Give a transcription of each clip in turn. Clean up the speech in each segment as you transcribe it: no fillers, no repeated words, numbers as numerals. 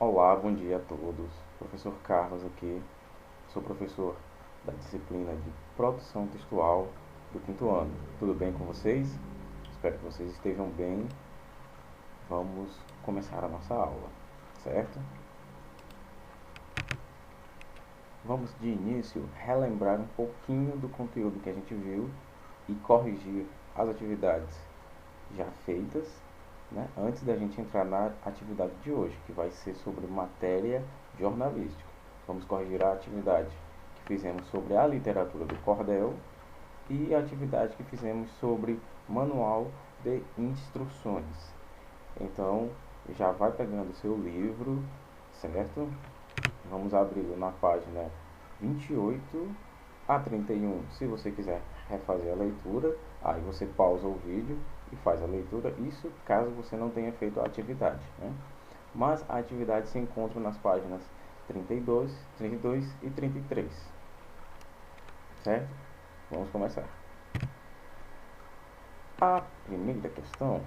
Olá, bom dia a todos. Professor Carlos aqui. Sou professor da disciplina de produção textual do quinto ano. Tudo bem com vocês? Espero que vocês estejam bem. Vamos começar a nossa aula, certo? Vamos de início relembrar um pouquinho do conteúdo que a gente viu e corrigir as atividades já feitas, né, antes da gente entrar na atividade de hoje, que vai ser sobre matéria jornalística. Vamos corrigir a atividade que fizemos sobre a literatura do cordel e a atividade que fizemos sobre manual de instruções. Então, já vai pegando o seu livro, certo? Vamos abrir na página 28 a 31. Se você quiser refazer a leitura, aí você pausa o vídeo e faz a leitura. Isso caso você não tenha feito a atividade, né? Mas a atividade se encontra nas páginas 32, 32 e 33. Certo? Vamos começar. A primeira questão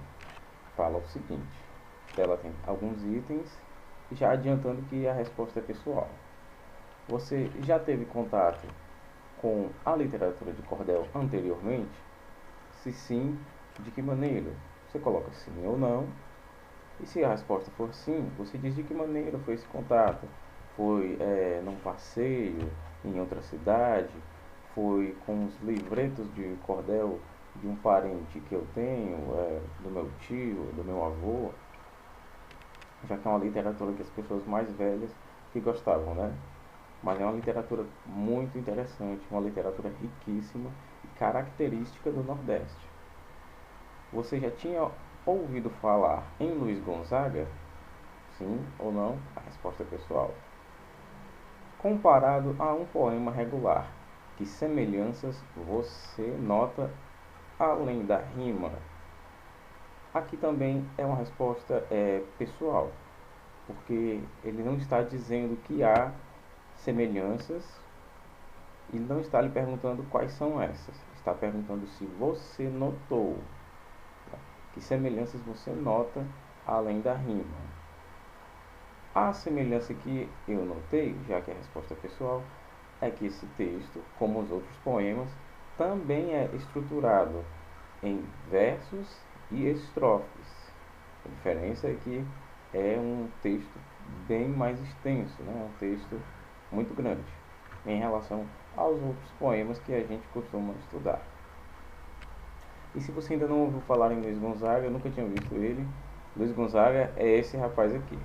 fala o seguinte: ela tem alguns itens, já adiantando que a resposta é pessoal. Você já teve contato com a literatura de cordel anteriormente? Se sim, de que maneira? Você coloca sim ou não. E se a resposta for sim, você diz de que maneira foi esse contato. Foi num passeio, em outra cidade? Foi com os livretos de cordel de um parente que eu tenho, do meu tio, do meu avô? Já que é uma literatura que as pessoas mais velhas que gostavam, né? Mas é uma literatura muito interessante, uma literatura riquíssima e característica do Nordeste. Você já tinha ouvido falar em Luiz Gonzaga? Sim ou não? A resposta é pessoal. Comparado a um poema regular, que semelhanças você nota além da rima? Aqui também é uma resposta pessoal, porque ele não está dizendo que há semelhanças e não está lhe perguntando quais são essas. Está perguntando se você notou, tá? Que semelhanças você nota além da rima. A semelhança que eu notei, já que a resposta é pessoal, é que esse texto, como os outros poemas, também é estruturado em versos e estrofes. A diferença é que é um texto bem mais extenso, né? Um texto muito grande em relação aos outros poemas que a gente costuma estudar. E se você ainda não ouviu falar em Luiz Gonzaga, eu nunca tinha visto ele. Luiz Gonzaga é esse rapaz aqui,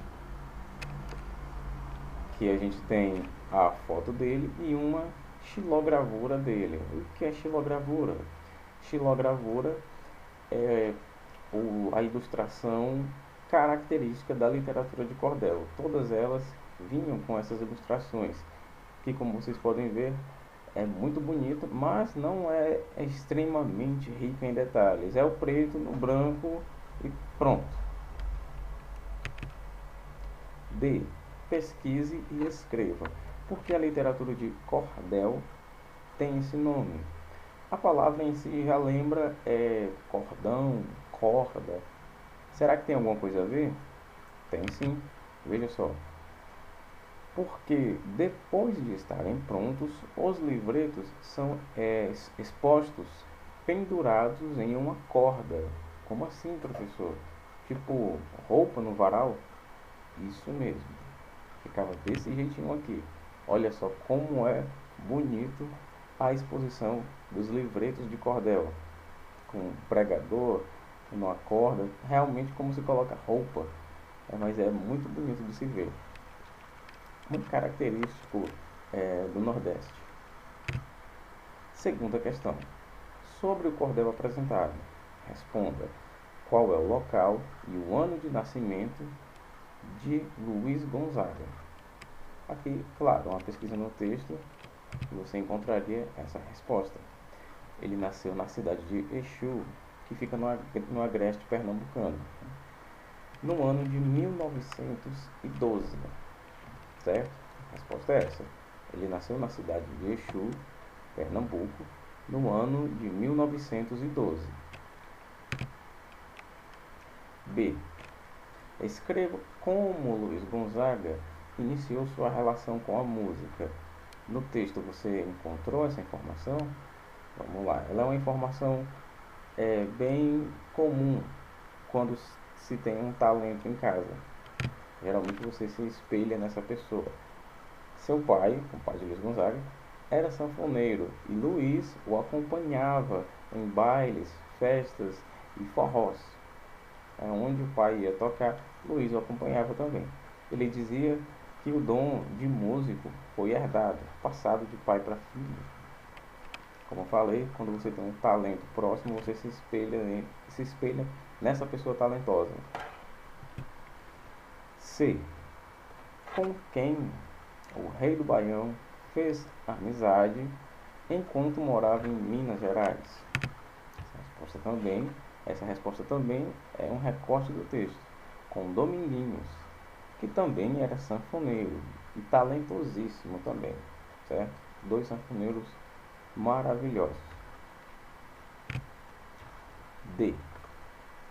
que a gente tem a foto dele e uma xilogravura dele. O que é xilogravura? Xilogravura é a ilustração característica da literatura de cordel. Todas elas vinham com essas ilustrações, que como vocês podem ver, é muito bonito, mas não é extremamente rico em detalhes. É o preto no branco e pronto. D. Pesquise e escreva. Por que a literatura de cordel tem esse nome? A palavra em si já lembra cordão, corda. Será que tem alguma coisa a ver? Tem sim. Veja só. Porque depois de estarem prontos, os livretos são expostos, pendurados em uma corda. Como assim, professor? Tipo, roupa no varal? Isso mesmo. Ficava desse jeitinho aqui. Olha só como é bonito a exposição dos livretos de cordel. Com um pregador, numa corda. Realmente como se coloca roupa. Mas é muito bonito de se ver. Muito característico do Nordeste. Segunda questão. Sobre o cordel apresentado, responda qual é o local e o ano de nascimento de Luiz Gonzaga. Aqui, claro, uma pesquisa no texto e você encontraria essa resposta. Ele nasceu na cidade de Exu, que fica no agreste pernambucano, no ano de 1912. Certo? A resposta é essa. Ele nasceu na cidade de Exu, Pernambuco, no ano de 1912. B. Escreva como Luiz Gonzaga iniciou sua relação com a música. No texto você encontrou essa informação? Vamos lá. Ela é uma informação bem comum quando se tem um talento em casa. Geralmente você se espelha nessa pessoa. Seu pai, o pai de Luiz Gonzaga, era sanfoneiro e Luiz o acompanhava em bailes, festas e forrós. Onde o pai ia tocar, Luiz o acompanhava também. Ele dizia que o dom de músico foi herdado, passado de pai para filho. Como eu falei, quando você tem um talento próximo, você se espelha nessa pessoa talentosa. C. Com quem o rei do Baião fez amizade enquanto morava em Minas Gerais? Essa resposta também é um recorte do texto, com Dominguinhos, que também era sanfoneiro e talentosíssimo também, certo? Dois sanfoneiros maravilhosos. D.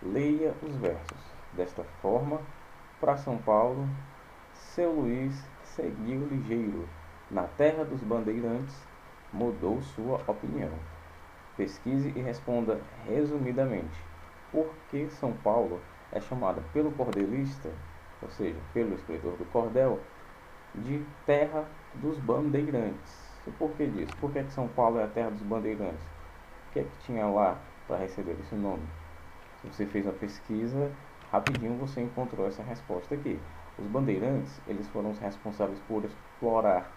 Leia os versos. Desta forma, para São Paulo, seu Luiz seguiu ligeiro. Na terra dos bandeirantes, mudou sua opinião. Pesquise e responda resumidamente por que São Paulo é chamada pelo cordelista, ou seja, pelo escritor do cordel, de terra dos bandeirantes. E por que disso? Por que São Paulo é a terra dos bandeirantes? O que é que tinha lá para receber esse nome? Se você fez uma pesquisa, rapidinho você encontrou essa resposta aqui. Os bandeirantes, eles foram os responsáveis por explorar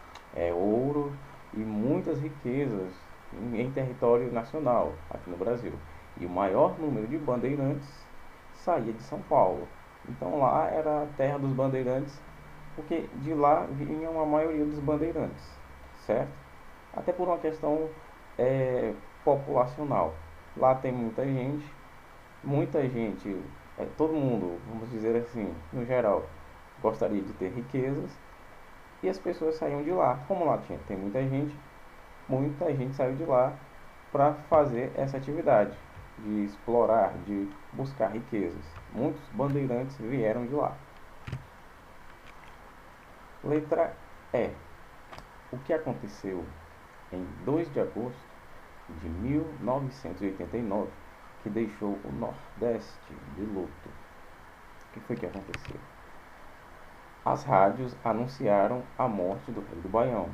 ouro e muitas riquezas em território nacional, aqui no Brasil. E o maior número de bandeirantes saía de São Paulo. Então lá era a terra dos bandeirantes, porque de lá vinham a maioria dos bandeirantes, certo? Até por uma questão populacional. Lá tem muita gente, todo mundo, vamos dizer assim, no geral, gostaria de ter riquezas e as pessoas saíam de lá. Como lá tem muita gente saiu de lá para fazer essa atividade de explorar, de buscar riquezas. Muitos bandeirantes vieram de lá. Letra E. O que aconteceu em 2 de agosto de 1989 que deixou o Nordeste de luto? O que foi que aconteceu? As rádios anunciaram a morte do rei do Baião,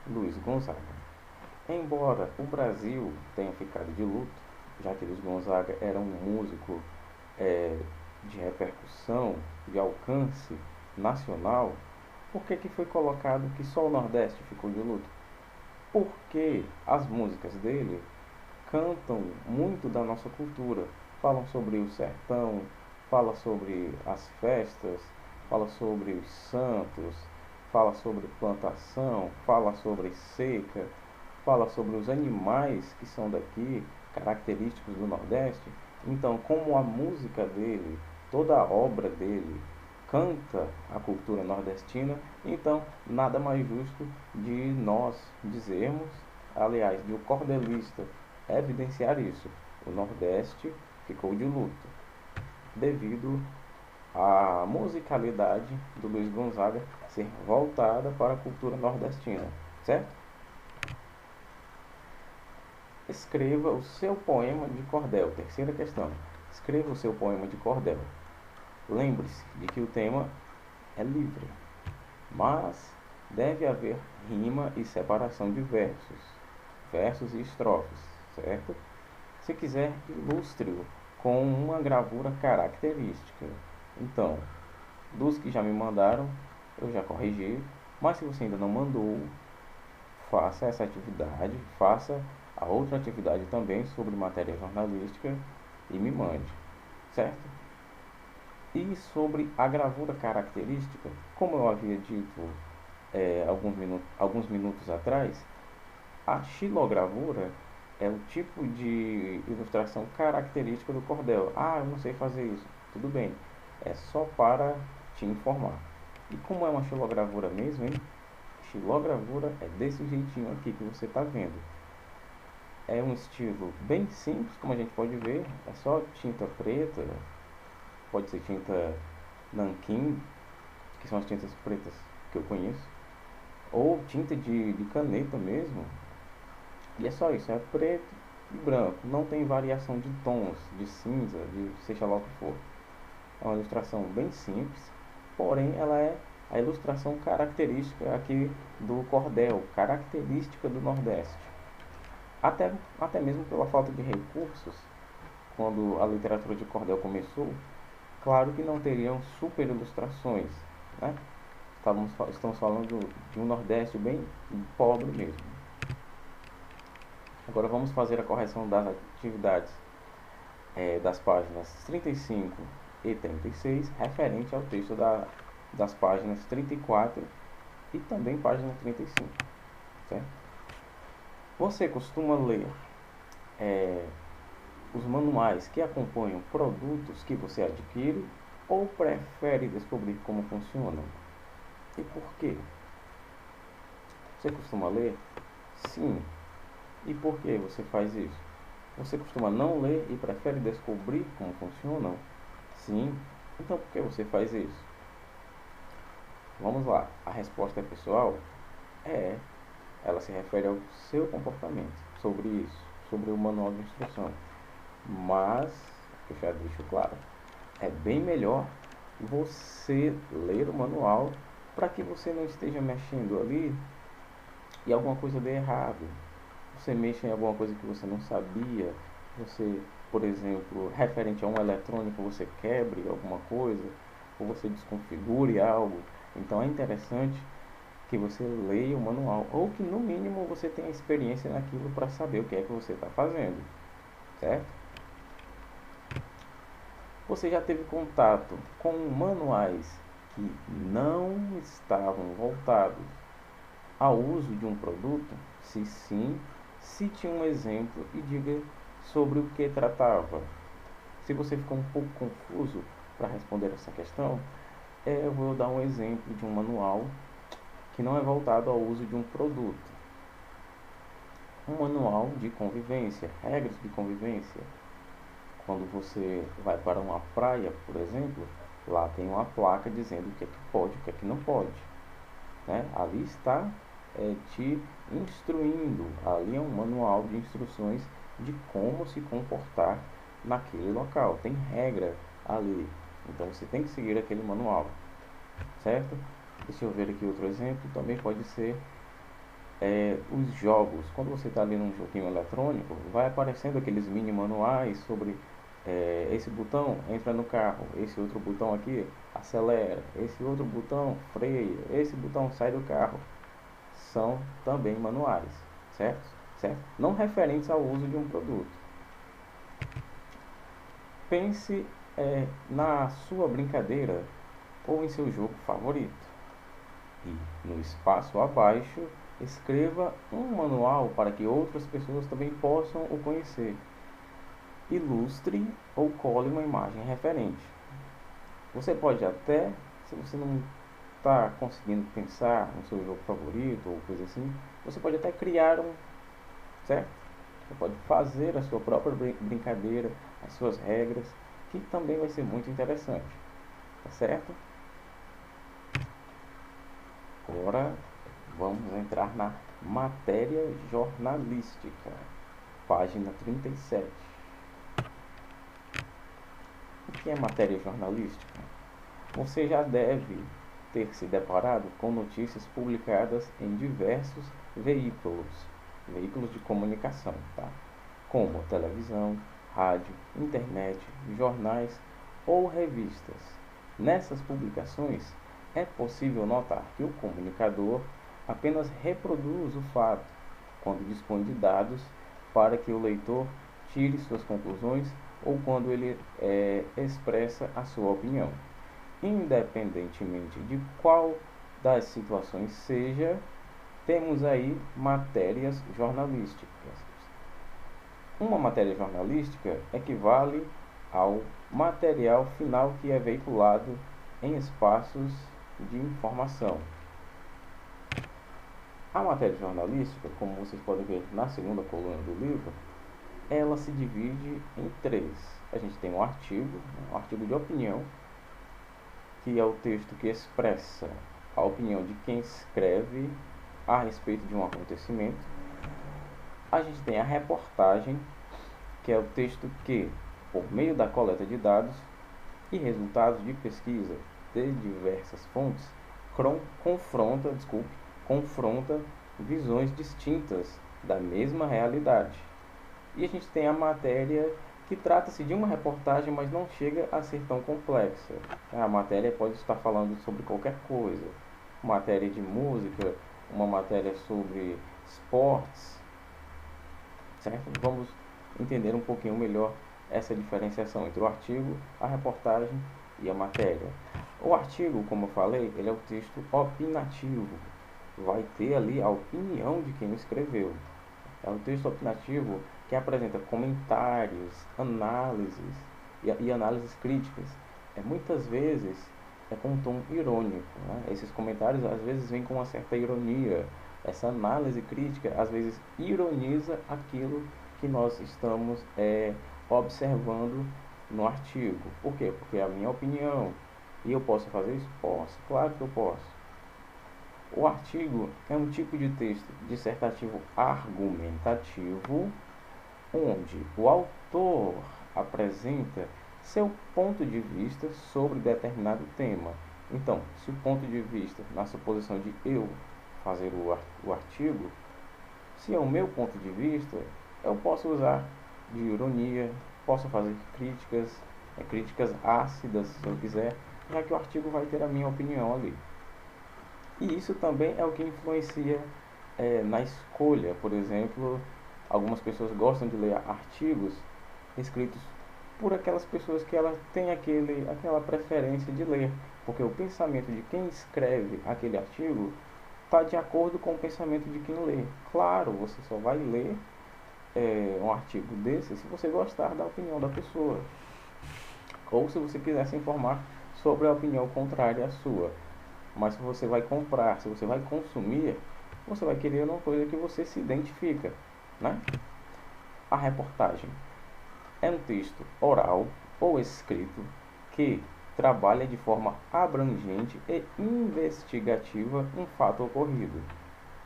Luiz Gonzaga. Embora o Brasil tenha ficado de luto, já que Luiz Gonzaga era um músico de repercussão, de alcance nacional, por que foi colocado que só o Nordeste ficou de luto? Porque as músicas dele cantam muito da nossa cultura, falam sobre o sertão, fala sobre as festas, fala sobre os santos, fala sobre plantação, fala sobre seca, fala sobre os animais que são daqui, característicos do Nordeste. Então, como a música dele, toda a obra dele canta a cultura nordestina, então nada mais justo de nós dizermos, aliás, de o cordelista evidenciar isso. O Nordeste ficou de luto devido à musicalidade do Luiz Gonzaga ser voltada para a cultura nordestina, certo? Escreva o seu poema de cordel. Terceira questão. Escreva o seu poema de cordel. Lembre-se de que o tema é livre, mas deve haver rima e separação de versos e estrofes, certo? Se quiser, ilustre-o com uma gravura característica. Então, dos que já me mandaram, eu já corrigi, mas se você ainda não mandou, faça essa atividade, faça a outra atividade também sobre matéria jornalística e me mande, certo? E sobre a gravura característica, como eu havia dito alguns minutos atrás, a xilogravura é o tipo de ilustração característica do cordel. Ah, eu não sei fazer isso. Tudo bem, é só para te informar. E como é uma xilogravura mesmo, hein? Xilogravura é desse jeitinho aqui que você está vendo. É um estilo bem simples, como a gente pode ver. É só tinta preta, pode ser tinta nanquim, que são as tintas pretas que eu conheço, ou tinta de caneta mesmo, e é só isso, é preto e branco, não tem variação de tons, de cinza, de seja lá o que for. É uma ilustração bem simples, porém ela é a ilustração característica aqui do cordel, característica do Nordeste. Até mesmo pela falta de recursos, quando a literatura de cordel começou, claro que não teriam super ilustrações, né? Estamos falando de um Nordeste bem pobre mesmo. Agora vamos fazer a correção das atividades das páginas 35 e 36, referente ao texto das páginas 34 e também página 35. Certo? Você costuma ler os manuais que acompanham produtos que você adquire ou prefere descobrir como funcionam? E por quê? Você costuma ler? Sim. E por que você faz isso? Você costuma não ler e prefere descobrir como funcionam? Sim. Então por que você faz isso? Vamos lá. A resposta é pessoal? Ela se refere ao seu comportamento sobre isso, sobre o manual de instrução. Mas, eu já deixo claro, é bem melhor você ler o manual para que você não esteja mexendo ali e alguma coisa dê errado. Você mexa em alguma coisa que você não sabia, você, por exemplo, referente a um eletrônico, você quebre alguma coisa, ou você desconfigure algo. Então é interessante que você leia o manual, ou que no mínimo você tenha experiência naquilo para saber o que é que você está fazendo, certo? Você já teve contato com manuais que não estavam voltados ao uso de um produto? Se sim, cite um exemplo e diga sobre o que tratava. Se você ficou um pouco confuso para responder essa questão, eu vou dar um exemplo de um manual que não é voltado ao uso de um produto. Um manual de convivência, regras de convivência. Quando você vai para uma praia, por exemplo, lá tem uma placa dizendo o que é que pode e o que é que não pode. Né? Ali está te instruindo, ali é um manual de instruções de como se comportar naquele local. Tem regra ali, então você tem que seguir aquele manual, certo? Deixa eu ver aqui outro exemplo, também pode ser os jogos. Quando você está ali num joguinho eletrônico, vai aparecendo aqueles mini manuais sobre esse botão entra no carro, esse outro botão aqui acelera, esse outro botão freia, esse botão sai do carro. São também manuais, certo? Não referentes ao uso de um produto. Pense na sua brincadeira ou em seu jogo favorito. E no espaço abaixo, escreva um manual para que outras pessoas também possam o conhecer. Ilustre ou cole uma imagem referente. Você pode até, se você não está conseguindo pensar no seu jogo favorito ou coisa assim, você pode até criar um, certo? Você pode fazer a sua própria brincadeira, as suas regras, que também vai ser muito interessante, tá certo? Agora vamos entrar na matéria jornalística, página 37. O que é matéria jornalística? Você já deve ter se deparado com notícias publicadas em diversos veículos de comunicação, tá? Como televisão, rádio, internet, jornais ou revistas. Nessas publicações, é possível notar que o comunicador apenas reproduz o fato, quando dispõe de dados para que o leitor tire suas conclusões ou quando ele expressa a sua opinião. Independentemente de qual das situações seja, temos aí matérias jornalísticas. Uma matéria jornalística equivale ao material final que é veiculado em espaços de informação. A matéria jornalística, como vocês podem ver na segunda coluna do livro, ela se divide em três. A gente tem um artigo de opinião, que é o texto que expressa a opinião de quem escreve a respeito de um acontecimento. A gente tem a reportagem, que é o texto que, por meio da coleta de dados e resultados de pesquisa de diversas fontes, confronta visões distintas da mesma realidade. E a gente tem a matéria, que trata-se de uma reportagem, mas não chega a ser tão complexa. A matéria pode estar falando sobre qualquer coisa. Uma matéria de música, uma matéria sobre esportes, certo? Vamos entender um pouquinho melhor essa diferenciação entre o artigo, a reportagem e a matéria. O artigo, como eu falei, ele é o texto opinativo. Vai ter ali a opinião de quem escreveu. É um texto opinativo que apresenta comentários, análises e análises críticas. Muitas vezes é com um tom irônico, né? Esses comentários às vezes vêm com uma certa ironia. Essa análise crítica às vezes ironiza aquilo que nós estamos observando no artigo. Por quê? Porque é a minha opinião. E eu posso fazer isso? Posso, claro que eu posso. O artigo é um tipo de texto dissertativo argumentativo, onde o autor apresenta seu ponto de vista sobre determinado tema. Então, se o ponto de vista, na suposição de eu fazer o artigo, se é o meu ponto de vista, eu posso usar de ironia, posso fazer críticas ácidas, se eu quiser, já que o artigo vai ter a minha opinião ali. E isso também é o que influencia na escolha. Por exemplo, algumas pessoas gostam de ler artigos escritos por aquelas pessoas que elas têm aquela preferência de ler, porque o pensamento de quem escreve aquele artigo está de acordo com o pensamento de quem lê. Claro, você só vai ler um artigo desse se você gostar da opinião da pessoa, ou se você quiser se informar sobre a opinião contrária à sua. Mas se você vai comprar, se você vai consumir, você vai querer uma coisa que você se identifica, né? A reportagem é um texto oral ou escrito que trabalha de forma abrangente e investigativa um fato ocorrido.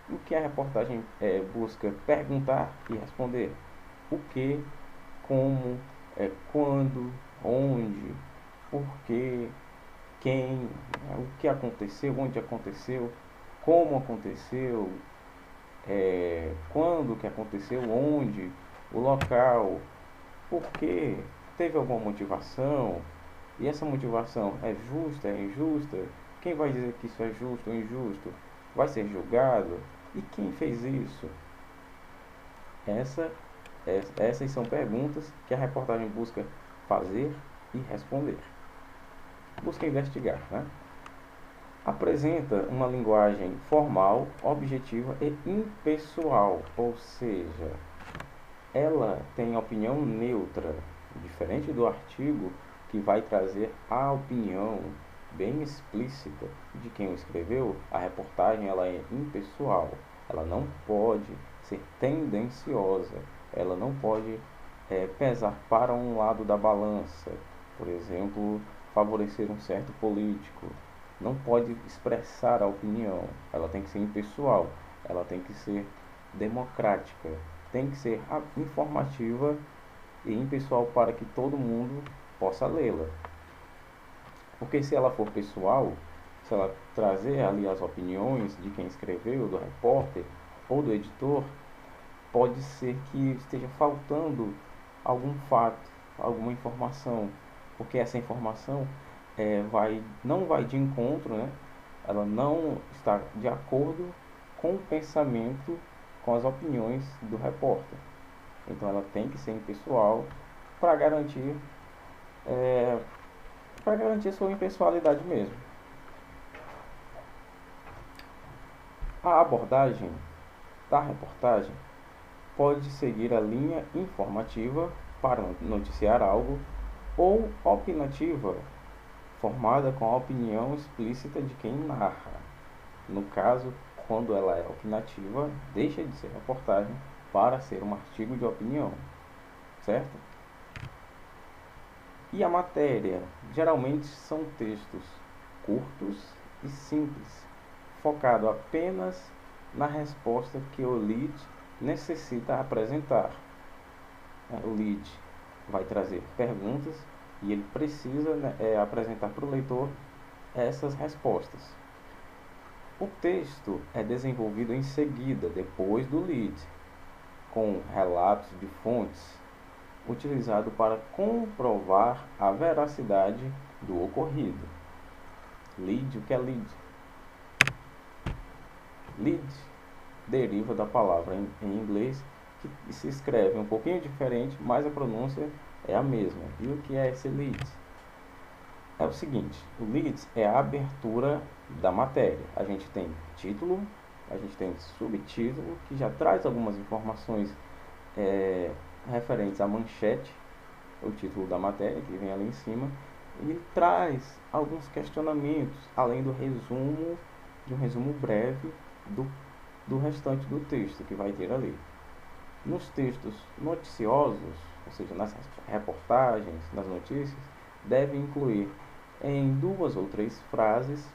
O que a reportagem busca perguntar e responder? O que, como, quando, onde, por quê, quem, o que aconteceu, onde aconteceu, como aconteceu, quando que aconteceu, onde, o local, por quê, teve alguma motivação, e essa motivação é justa, é injusta, quem vai dizer que isso é justo ou injusto, vai ser julgado, e quem fez isso? Essas são perguntas que a reportagem busca fazer e responder. Busca investigar, né? Apresenta uma linguagem formal, objetiva e impessoal, ou seja, ela tem opinião neutra, diferente do artigo que vai trazer a opinião bem explícita de quem o escreveu. A reportagem ela é impessoal, ela não pode ser tendenciosa, ela não pode pesar para um lado da balança, por exemplo, favorecer um certo político. Não pode expressar a opinião, ela tem que ser impessoal, ela tem que ser democrática, tem que ser informativa e impessoal para que todo mundo possa lê-la. Porque se ela for pessoal, se ela trazer ali as opiniões de quem escreveu, do repórter ou do editor, pode ser que esteja faltando algum fato, alguma informação, porque essa informação não vai de encontro, né? Ela não está de acordo com o pensamento, com as opiniões do repórter. Então ela tem que ser impessoal para garantir sua impessoalidade mesmo. A abordagem da reportagem pode seguir a linha informativa para noticiar algo ou opinativa, formada com a opinião explícita de quem narra. No caso, quando ela é opinativa, deixa de ser reportagem para ser um artigo de opinião, certo? E a matéria, geralmente são textos curtos e simples, focado apenas na resposta que o lead necessita apresentar. O lead vai trazer perguntas e ele precisa, né, apresentar para o leitor essas respostas. O texto é desenvolvido em seguida, depois do lead, com relatos de fontes, utilizado para comprovar a veracidade do ocorrido. Lead, o que é lead? Lead deriva da palavra em inglês, que se escreve um pouquinho diferente, mas a pronúncia é a mesma. E o que é esse lead? É o seguinte, o lead é a abertura da matéria. A gente tem título, a gente tem subtítulo, que já traz algumas informações referentes à manchete, o título da matéria, que vem ali em cima, e traz alguns questionamentos, além do resumo, de um resumo breve do restante do texto que vai ter ali. Nos textos noticiosos, ou seja, nas reportagens, nas notícias, deve incluir em 2 ou 3 frases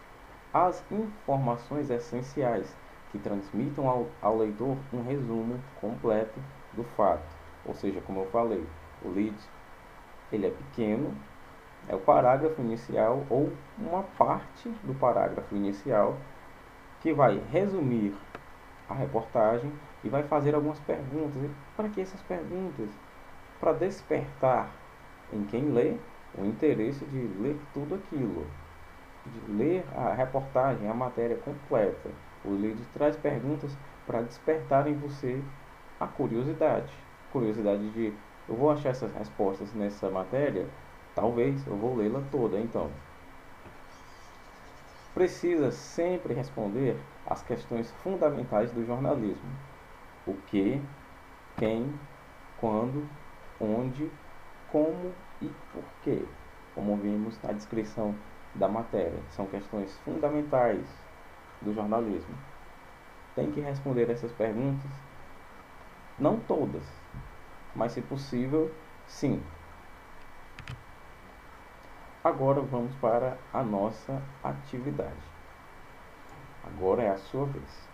as informações essenciais que transmitam ao leitor um resumo completo do fato. Ou seja, como eu falei, o lead ele é pequeno, é o parágrafo inicial ou uma parte do parágrafo inicial que vai resumir a reportagem e vai fazer algumas perguntas. E para que essas perguntas? Para despertar em quem lê o interesse de ler tudo aquilo, de ler a reportagem, a matéria completa. O livro traz perguntas para despertar em você a curiosidade. Curiosidade de, eu vou achar essas respostas nessa matéria? Talvez, eu vou lê-la toda então. Precisa sempre responder às questões fundamentais do jornalismo. O que, quem, quando, onde, como e por quê. Como vimos na descrição da matéria. São questões fundamentais do jornalismo. Tem que responder essas perguntas, não todas, mas se possível, sim. Agora vamos para a nossa atividade. Agora é a sua vez.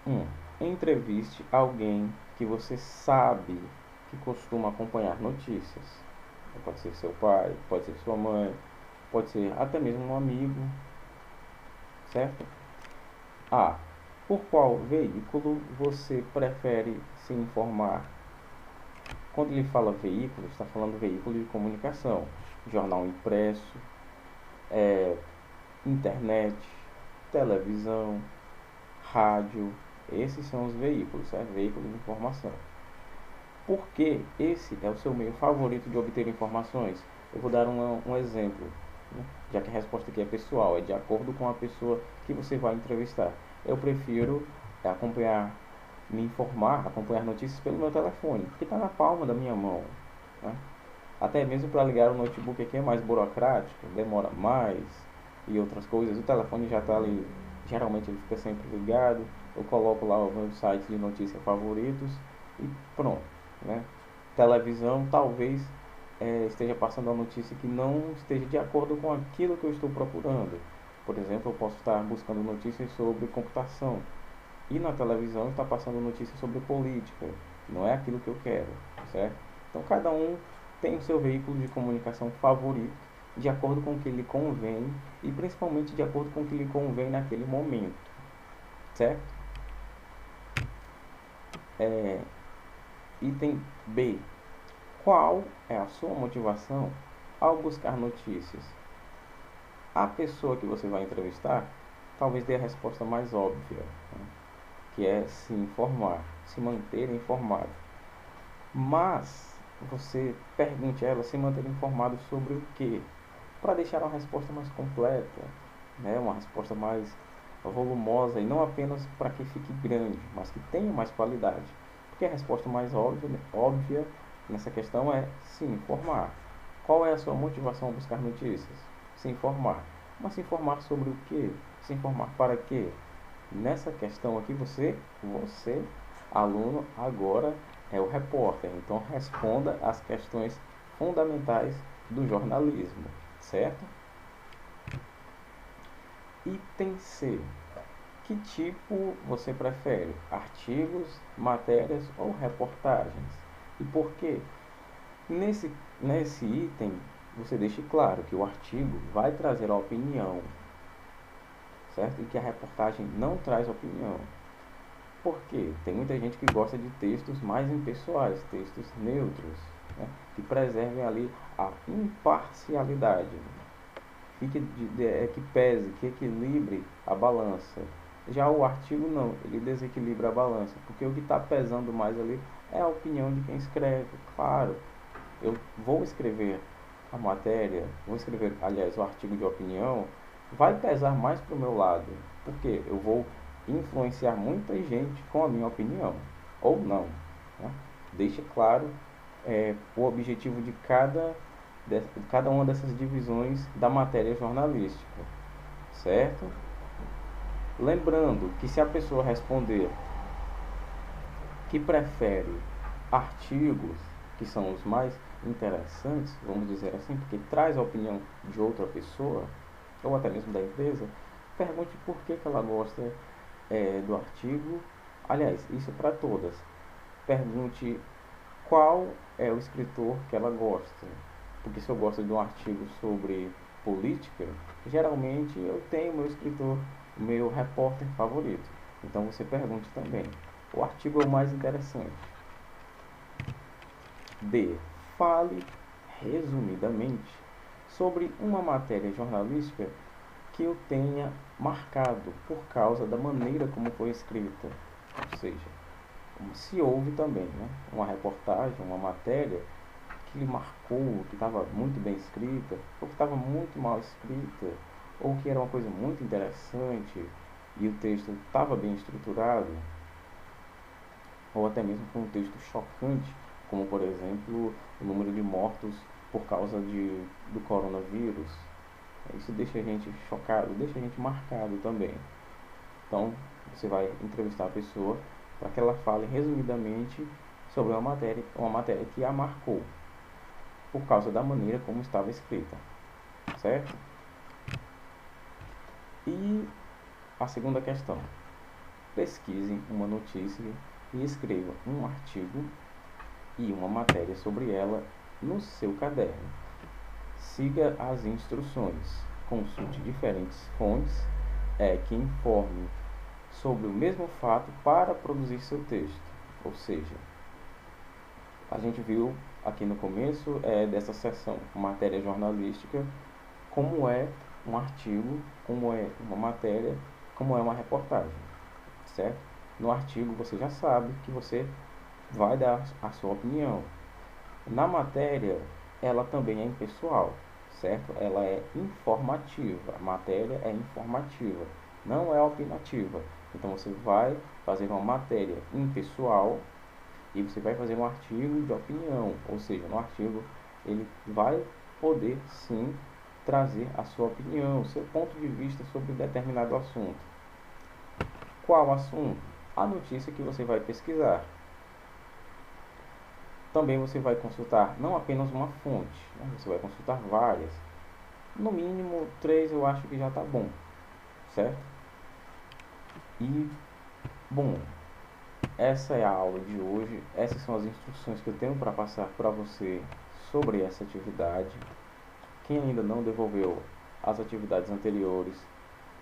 1. Entreviste alguém que você sabe que costuma acompanhar notícias. Pode ser seu pai, pode ser sua mãe, pode ser até mesmo um amigo, certo? A. Por qual veículo você prefere se informar? Quando ele fala veículo, está falando veículo de comunicação, jornal impresso, internet, televisão, rádio. Esses são os veículos, certo? Veículos de informação. Por que esse é o seu meio favorito de obter informações? Eu vou dar um exemplo, né? Já que a resposta aqui é pessoal, é de acordo com a pessoa que você vai entrevistar. Eu prefiro me informar, acompanhar notícias pelo meu telefone, que está na palma da minha mão, né? Até mesmo para ligar o notebook aqui é mais burocrático, demora mais e outras coisas. O telefone já está ali, geralmente ele fica sempre ligado. Eu coloco lá os meus sites de notícia favoritos e pronto, né? Televisão talvez esteja passando a notícia que não esteja de acordo com aquilo que eu estou procurando. Por exemplo, eu posso estar buscando notícias sobre computação e na televisão está passando notícias sobre política. Não é aquilo que eu quero, certo? Então cada um tem o seu veículo de comunicação favorito, de acordo com o que lhe convém e principalmente de acordo com o que lhe convém naquele momento, certo? Item B. Qual é a sua motivação ao buscar notícias? A pessoa que você vai entrevistar talvez dê a resposta mais óbvia, né? Que é se informar, se manter informado. Mas você pergunte a ela se manter informado sobre o quê? Para deixar uma resposta mais completa, né? Uma resposta mais volumosa e não apenas para que fique grande, mas que tenha mais qualidade. Porque a resposta mais óbvia nessa questão é se informar. Qual é a sua motivação a buscar notícias? Se informar. Mas se informar sobre o quê? Se informar para quê? Nessa questão aqui, você, aluno, agora é o repórter. Então, responda as questões fundamentais do jornalismo, certo? Item C. Que tipo você prefere? Artigos, matérias ou reportagens? E por quê? Nesse item, você deixa claro que o artigo vai trazer a opinião, certo? E que a reportagem não traz opinião. Por quê? Tem muita gente que gosta de textos mais impessoais, textos neutros, né? Que preservem ali a imparcialidade, que pese, que equilibre a balança. Já o artigo não, ele desequilibra a balança, porque o que está pesando mais ali é a opinião de quem escreve. Claro, eu vou escrever a matéria, vou escrever, aliás, o artigo de opinião, vai pesar mais para o meu lado, porque eu vou influenciar muita gente com a minha opinião, ou não, né? Deixa claro o objetivo de cada uma dessas divisões da matéria jornalística, certo? Lembrando que se a pessoa responder que prefere artigos, que são os mais interessantes, vamos dizer assim, porque traz a opinião de outra pessoa, ou até mesmo da empresa, pergunte por que ela gosta do artigo. Aliás, isso para todas. Pergunte qual é o escritor que ela gosta. Porque se eu gosto de um artigo sobre política, geralmente eu tenho meu escritor, meu repórter favorito. Então você pergunte também. O artigo é o mais interessante. D. Fale resumidamente sobre uma matéria jornalística que eu tenha marcado por causa da maneira como foi escrita. Ou seja, se houve também, né, uma reportagem, uma matéria que lhe marcou, que estava muito bem escrita, ou que estava muito mal escrita, ou que era uma coisa muito interessante e o texto estava bem estruturado, ou até mesmo com um texto chocante, como por exemplo o número de mortos por causa do coronavírus. Isso deixa a gente chocado, deixa a gente marcado também. Então você vai entrevistar a pessoa para que ela fale resumidamente sobre uma matéria que a marcou por causa da maneira como estava escrita, certo? E a segunda questão: pesquise uma notícia e escreva um artigo e uma matéria sobre ela no seu caderno. Siga as instruções, consulte diferentes fontes que informem sobre o mesmo fato para produzir seu texto. Ou seja, a gente viu aqui no começo dessa sessão, matéria jornalística, como é um artigo, como é uma matéria, como é uma reportagem, certo? No artigo você já sabe que você vai dar a sua opinião. Na matéria, ela também é impessoal, certo? Ela é informativa, a matéria é informativa, não é opinativa. Então você vai fazer uma matéria impessoal e você vai fazer um artigo de opinião, ou seja, no artigo ele vai poder sim trazer a sua opinião, seu ponto de vista sobre determinado assunto. Qual assunto? A notícia que você vai pesquisar. Também você vai consultar não apenas uma fonte, né? Você vai consultar várias. No mínimo 3 eu acho que já está bom, certo? E, bom, essa é a aula de hoje. Essas são as instruções que eu tenho para passar para você sobre essa atividade. Quem ainda não devolveu as atividades anteriores,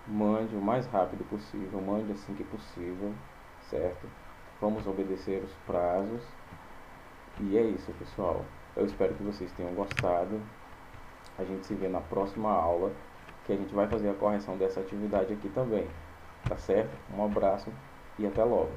mande o mais rápido possível, mande assim que possível, certo? Vamos obedecer os prazos. E é isso, pessoal. Eu espero que vocês tenham gostado. A gente se vê na próxima aula, que a gente vai fazer a correção dessa atividade aqui também. Tá certo? Um abraço e até logo.